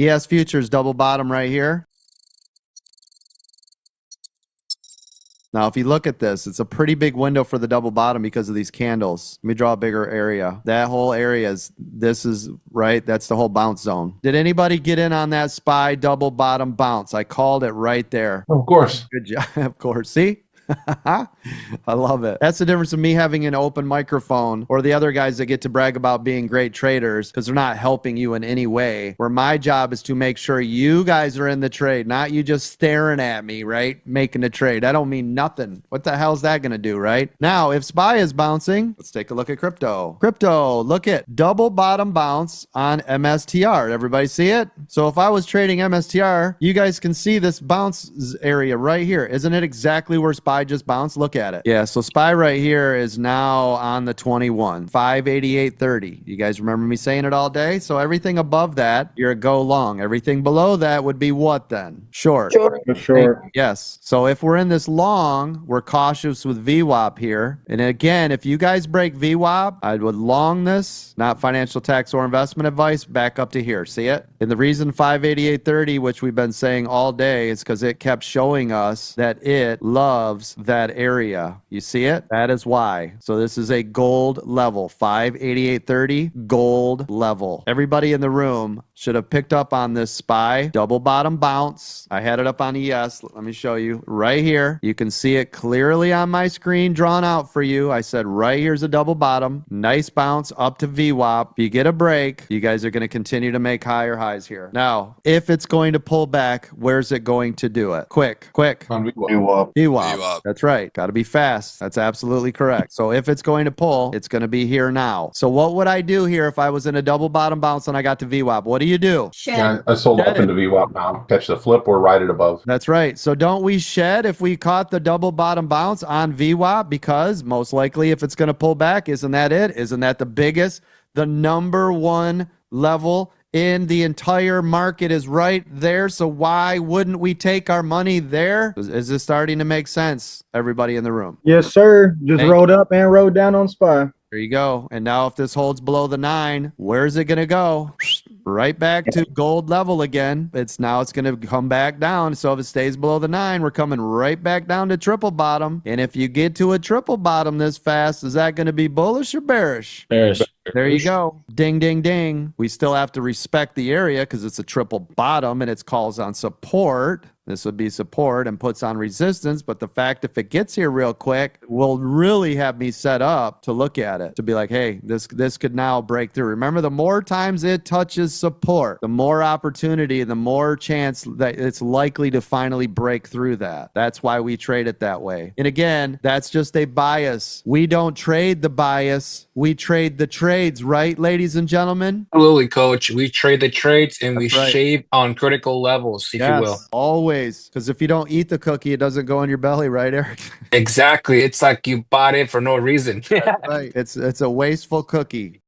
ES futures double bottom right here. Now, if you look at this, it's a pretty big window for the double bottom because of these candles. Let me draw a bigger area. That whole area is, this is, right? That's the whole bounce zone. Did anybody get in on that SPY double bottom bounce? I called it right there. Of course. Good job. Of course. See? I love it. That's the difference of me having an open microphone or the other guys that get to brag about being great traders because they're not helping you in any way. Where my job is to make sure you guys are in the trade, not you just staring at me, right? Making a trade. I don't mean nothing. What the hell's that going to do, right? Now, if SPY is bouncing, let's take a look at crypto. Crypto, look at double bottom bounce on MSTR. Everybody see it? So if I was trading MSTR, you guys can see this bounce area right here. Isn't it exactly where SPY just bounced? Look at it. Yeah, so SPY right here is now on the 21, 588.30. You guys remember me saying it all day? So everything above that, you're a go long. Everything below that would be what then? Short. Sure. Yes. So if we're in this long, we're cautious with VWAP here. And again, if you guys break VWAP, I would long this, not financial tax or investment advice, back up to here. See it? And the reason 588.30, which we've been saying all day, is because it kept showing us that it loves that area. You see it? That is why. So this is a gold level, 588.30 gold level. Everybody in the room should have picked up on this SPY double bottom bounce. I had it up on ES. Let me show you right here. You can see it clearly on my screen drawn out for you. I said right here's a double bottom. Nice bounce up to VWAP. If you get a break, you guys are going to continue to make higher highs here. Now, if it's going to pull back, where's it going to do it? Quick. On VWAP. VWAP. That's right. Got to be fast. That's absolutely correct. So if it's going to pull, it's going to be here now. So what would I do here if I was in a double bottom bounce and I got to VWAP? What do you do? Yeah, I sold up into VWAP now. Catch the flip or ride it above. That's right. So don't we shed if we caught the double bottom bounce on VWAP? Because most likely if it's going to pull back, isn't that it? Isn't that the biggest, the number one level in the entire market is right there? So why wouldn't we take our money there? Is this starting to make sense, everybody in the room? Yes, sir. Just rode up and rode down on SPY. There you go. And now if this holds below the 9, where's it going to go? Right back to gold level again. It's going to come back down. So if it stays below the 9, we're coming right back down to triple bottom. And if you get to a triple bottom this fast, is that going to be bullish or bearish? Bearish. There you go. Ding, ding, ding. We still have to respect the area because it's a triple bottom and it calls on support. This would be support and puts on resistance. But the fact if it gets here real quick will really have me set up to look at it, to be like, hey, this could now break through. Remember, the more times it touches support, the more opportunity and the more chance that it's likely to finally break through that. That's why we trade it that way. And again, that's just a bias. We don't trade the bias. We trade the trades, right, ladies and gentlemen? Absolutely, coach. We trade the trades and we shave on critical levels, if you will. Always. Because if you don't eat the cookie, it doesn't go in your belly, right, Eric? Exactly. It's like you bought it for no reason. That's right. It's a wasteful cookie.